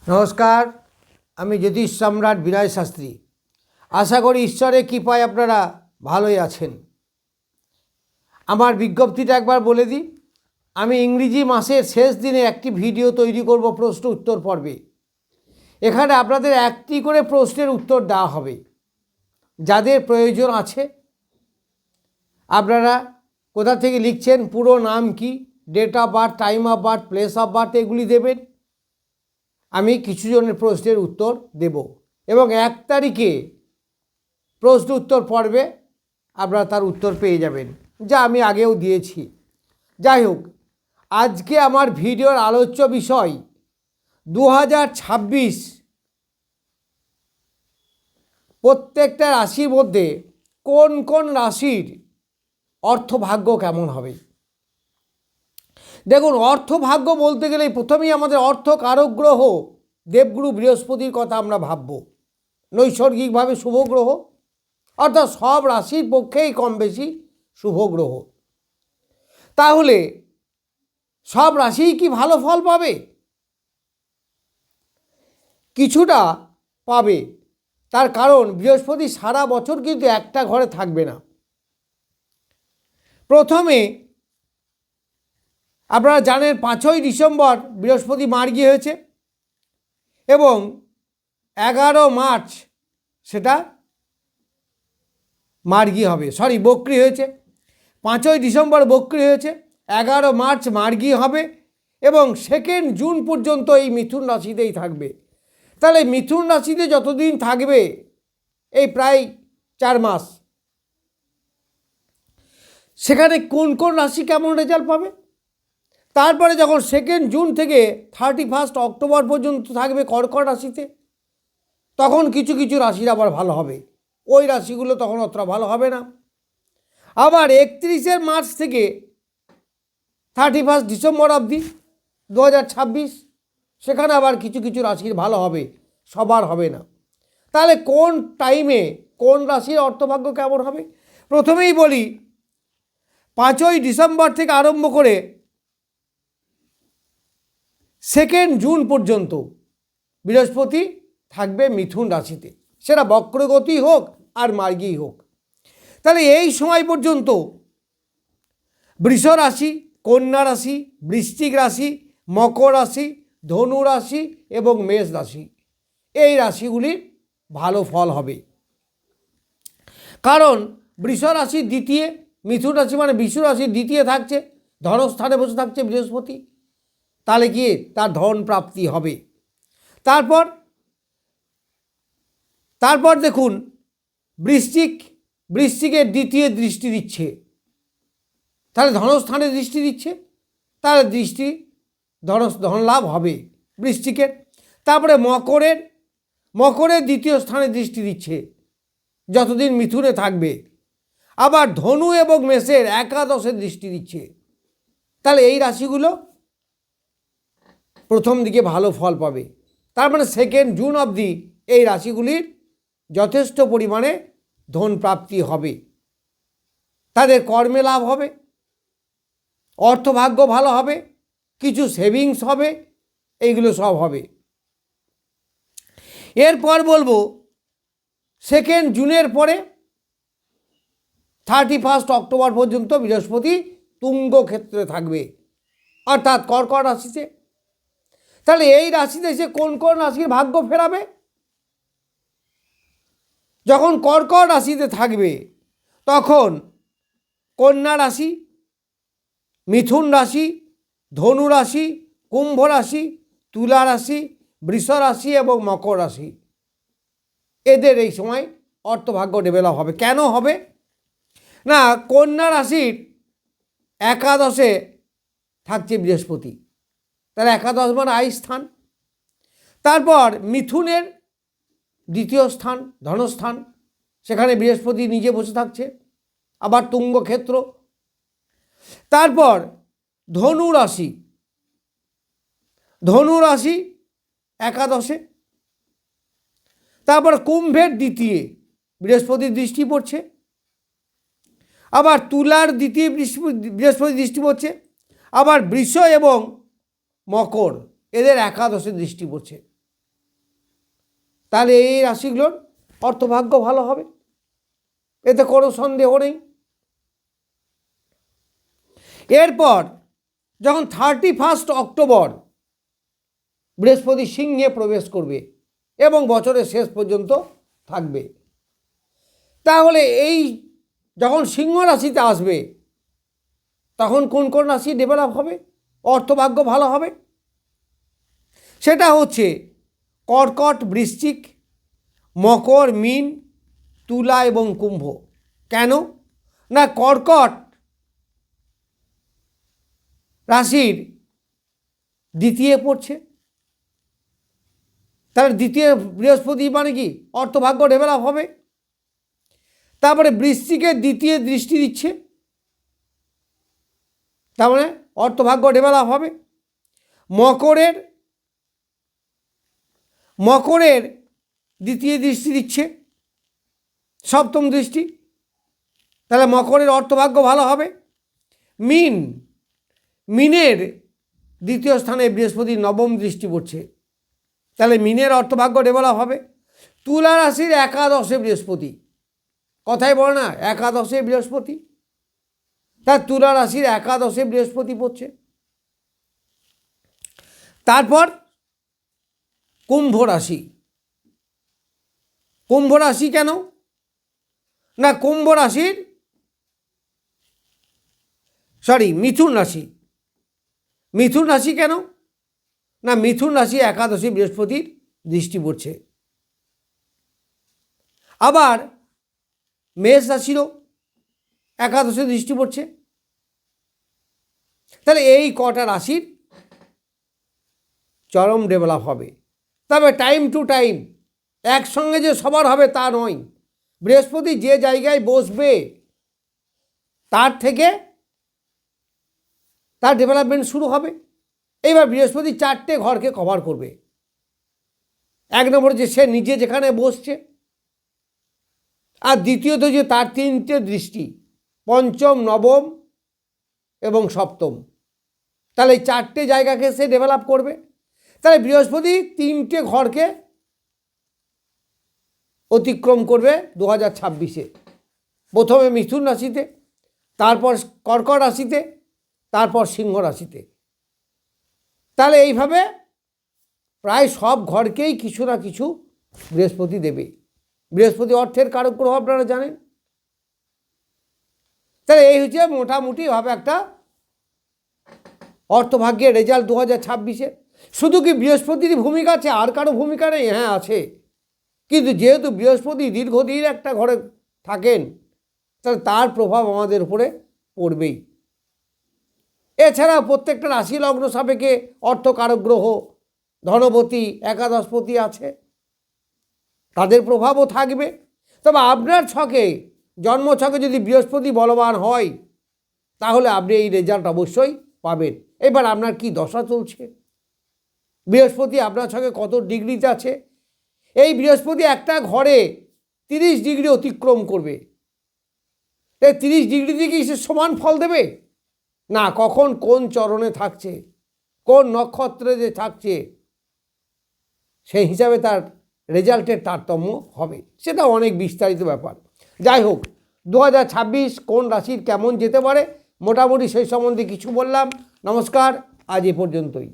নমস্কার, আমি জ্যোতিষ সম্রাট বিনয় শাস্ত্রী। আশা করি ঈশ্বরের কৃপায় আপনারা ভালোই আছেন। আমার বিজ্ঞপ্তিটা একবার বলে দিই। আমি ইংরেজি মাসের শেষ দিনে একটি ভিডিও তৈরি করব প্রশ্ন উত্তর পর্বে। এখানে আপনাদের একটি করে প্রশ্নের উত্তর দেওয়া হবে। যাদের প্রয়োজন আছে আপনারা কোথা থেকে লিখছেন, পুরো নাম কি, date of birth, time of birth, place of birth এগুলি দেবেন। আমি কিছু জনের প্রশ্নের উত্তর দেব এবং 1 তারিখে প্রশ্ন উত্তর পর্বে আপনারা তার উত্তর পেয়ে যাবেন, যা আমি আগেও দিয়েছি। যাই হোক, আজকে আমার ভিডিওর আলোচ্য বিষয় 2026 প্রত্যেকটা রাশির মধ্যে কোন কোন রাশির অর্থভাগ্য কেমন হবে। দেখুন, অর্থভাগ্য বলতে গেলে প্রথমেই আমাদের অর্থ কারক গ্রহ দেবগুরু বৃহস্পতির কথা আমরা ভাবব। নৈসর্গিকভাবে শুভ গ্রহ, অর্থাৎ সব রাশির পক্ষেই কম বেশি শুভ গ্রহ। তাহলে সব রাশিই কি ভালো ফল পাবে? কিছুটা পাবে। তার কারণ বৃহস্পতি সারা বছর কিন্তু একটা ঘরে থাকবে না। প্রথমে আপনারা জানেন 5ই ডিসেম্বর বৃহস্পতি মার্গী হয়েছে এবং 11 মার্চ সেটা মার্গী হবে, বক্রী হয়েছে। 5ই ডিসেম্বর বক্রী হয়েছে, 11 মার্চ মার্গী হবে এবং 2 জুন পর্যন্ত এই মিথুন রাশিতেই থাকবে। তাহলে মিথুন রাশিতে যতদিন থাকবে, এই প্রায় 4 মাস, সেখানে কোন কোন রাশি কেমন রেজাল্ট পাবে। তারপরে যখন 2 জুন থেকে 31 অক্টোবর পর্যন্ত থাকবে কর্কট রাশিতে, তখন কিছু কিছু রাশির আবার ভালো হবে, ওই রাশিগুলো তখন অতটা ভালো হবে না। আবার 31 মার্চ থেকে 31 ডিসেম্বর অবধি 2026, সেখানে আবার কিছু কিছু রাশির ভালো হবে, সবার হবে না। তাহলে কোন টাইমে কোন রাশির অর্থভাগ্য কেমন হবে? প্রথমেই বলি, 5ই ডিসেম্বর থেকে আরম্ভ করে 2 জুন পর্যন্ত বৃহস্পতি থাকবে মিথুন রাশিতে, সেটা বক্রগতি হোক আর মার্গী হোক। তাহলে এই সময় পর্যন্ত বৃষ রাশি, কন্যা রাশি, বৃশ্চিক রাশি, মকর রাশি, ধনু রাশি এবং মেষ রাশি, এই রাশিগুলির ভালো ফল হবে। কারণ বৃষ রাশির দ্বিতীয়, মিথুন রাশি মানে বৃষ রাশির দ্বিতীয় থাকছে, ধনস্থানে বসে থাকছে বৃহস্পতি, তাহলে কি তার ধন প্রাপ্তি হবে। তারপর দেখুন, বৃশ্চিকের দ্বিতীয় দৃষ্টি দিচ্ছে, তাহলে ধনস্থানে দৃষ্টি দিচ্ছে, তাহলে ধন লাভ হবে বৃশ্চিকের। তারপরে মকরের দ্বিতীয় স্থানে দৃষ্টি দিচ্ছে যতদিন মিথুনে থাকবে। আবার ধনু এবং মেষের একাদশে দৃষ্টি দিচ্ছে। তাহলে এই রাশিগুলো প্রথম দিকে ভালো ফল পাবে। তার মানে 2 জুন অবধি এই রাশিগুলির যথেষ্ট পরিমাণে ধন প্রাপ্তি হবে, তাদের কর্মে লাভ হবে, অর্থভাগ্য ভালো হবে, কিছু সেভিংস হবে, এইগুলো সব হবে। এরপর বলবো 2 জুনের পরে 31 অক্টোবর পর্যন্ত বৃহস্পতি তুঙ্গ ক্ষেত্রে থাকবে, অর্থাৎ কর্কট রাশিতে। তাহলে এই রাশিতে সে কোন কোন রাশির ভাগ্য ফেরাবে? যখন কর্কট রাশিতে থাকবে তখন কন্যা রাশি, মিথুন রাশি, ধনু রাশি, কুম্ভ রাশি, তুলা রাশি, বৃষ রাশি এবং মকর রাশি, এদের এই সময় অর্থভাগ্য ডেভেলপ হবে। কেন হবে না? কন্যা রাশির একাদশে থাকছে বৃহস্পতি, তাহলে একাদশ মানে আয় স্থান। তারপর মিথুনের দ্বিতীয় স্থান ধনস্থান, সেখানে বৃহস্পতি নিজে বসে থাকছে, আবার তুঙ্গ ক্ষেত্র। তারপর ধনু রাশি একাদশে। তারপর কুম্ভের দ্বিতীয় বৃহস্পতির দৃষ্টি পড়ছে, আবার তুলার দ্বিতীয় বৃহস্পতি দৃষ্টি পড়ছে, আবার বৃষ এবং মকর এদের একাদশে দৃষ্টি পড়ছে। তাহলে এই রাশিগুলোর অর্থভাগ্য ভালো হবে, এতে কোনো সন্দেহ নেই। এরপর যখন 31 অক্টোবর বৃহস্পতি সিংহে প্রবেশ করবে এবং বছরের শেষ পর্যন্ত থাকবে, তাহলে এই যখন সিংহ রাশিতে আসবে তখন কোন কোন রাশি ডেভেলপ হবে, অর্থভাগ্য ভালো হবে? সেটা হচ্ছে কর্কট, বৃশ্চিক, মকর, মীন, তুলা এবং কুম্ভ। কেন না, কর্কট রাশির দ্বিতীয় পড়ছে, তাহলে দ্বিতীয় বৃহস্পতি মানে কি অর্থভাগ্য ডেভেলপ হবে। তারপরে বৃশ্চিকের দ্বিতীয় দৃষ্টি দিচ্ছে, তার মানে অর্থভাগ্য ডেভেলপ হবে। মকরের দ্বিতীয় দৃষ্টি দিচ্ছে, সপ্তম দৃষ্টি, তাহলে মকরের অর্থভাগ্য ভালো হবে। মিনের দ্বিতীয় স্থানে বৃহস্পতির নবম দৃষ্টি পড়ছে, তাহলে মিনের অর্থভাগ্য ডেভেলপ হবে। তুলা রাশির একাদশে বৃহস্পতি, কথাই বলে না একাদশে বৃহস্পতি, তার তুলা রাশির একাদশে বৃহস্পতি পড়ছে। তারপর কুম্ভ রাশি। কুম্ভ রাশি কেন না, কুম্ভ রাশির মিথুন রাশি। মিথুন রাশি কেন না, মিথুন রাশি একাদশী বৃহস্পতির দৃষ্টি পড়ছে। আবার মেষ রাশিরও একাদশে দৃষ্টি পড়ছে। তাহলে এই কটা রাশির চরম ডেভেলপ হবে। তবে টাইম টু টাইম একসঙ্গে যে সবার হবে তা নয়, বৃহস্পতি যে জায়গায় বসবে তার থেকে তার ডেভেলপমেন্ট শুরু হবে। এইবার বৃহস্পতি 4টে ঘরকে কভার করবে। 1 নম্বর যে সে নিজে যেখানে বসছে, আর দ্বিতীয়ত যে তার 3টে দৃষ্টি, পঞ্চম, নবম এবং সপ্তম, তাহলে এই 4টে জায়গাকে সে ডেভেলপ করবে। তাহলে বৃহস্পতি 3টে ঘরকে অতিক্রম করবে 2026-এ। প্রথমে মিথুন রাশিতে, তারপর কর্কট রাশিতে, তারপর সিংহ রাশিতে। তাহলে এইভাবে প্রায় সব ঘরকেই কিছু না কিছু বৃহস্পতি দেবে। বৃহস্পতি অর্থের কারক গ্রহ, আপনারা জানেন। তাহলে এই হচ্ছে মোটামুটিভাবে একটা অর্থভাগ্যের রেজাল্ট 2026-এ। শুধু কি বৃহস্পতির ভূমিকা আছে, আর কারো ভূমিকা নেই? হ্যাঁ আছে, কিন্তু যেহেতু বৃহস্পতি দীর্ঘদিন একটা ঘরে থাকেন, তাহলে তার প্রভাব আমাদের উপরে পড়বেই। এছাড়া প্রত্যেকটা রাশি লগ্ন সাপেক্ষে অর্থকারক গ্রহ, ধনপতি, একাদশপতি আছে, তাদের প্রভাবও থাকবে। তবে আপনার ছকে, জন্ম ছকে যদি বৃহস্পতি বলবান হয়, তাহলে আপনি এই রেজাল্ট অবশ্যই পাবেন। এবার আপনার কি দশা চলছে, বৃহস্পতি আপনার ছকে কত ডিগ্রিতে আছে, এই বৃহস্পতি একটা ঘরে 30 ডিগ্রি অতিক্রম করবে। এই 30 ডিগ্রি থেকে সে সমান ফল দেবে না, কখন কোন চরণে থাকছে, কোন নক্ষত্রে যে থাকছে, সেই হিসাবে তার রেজাল্টের তারতম্য হবে। সেটা অনেক বিস্তারিত ব্যাপার। যাই হোক, 2026 কোন রাশির কেমন যেতে পারে মোটামুটি সেই সম্বন্ধে কিছু বললাম। নমস্কার, আজ এ পর্যন্তই।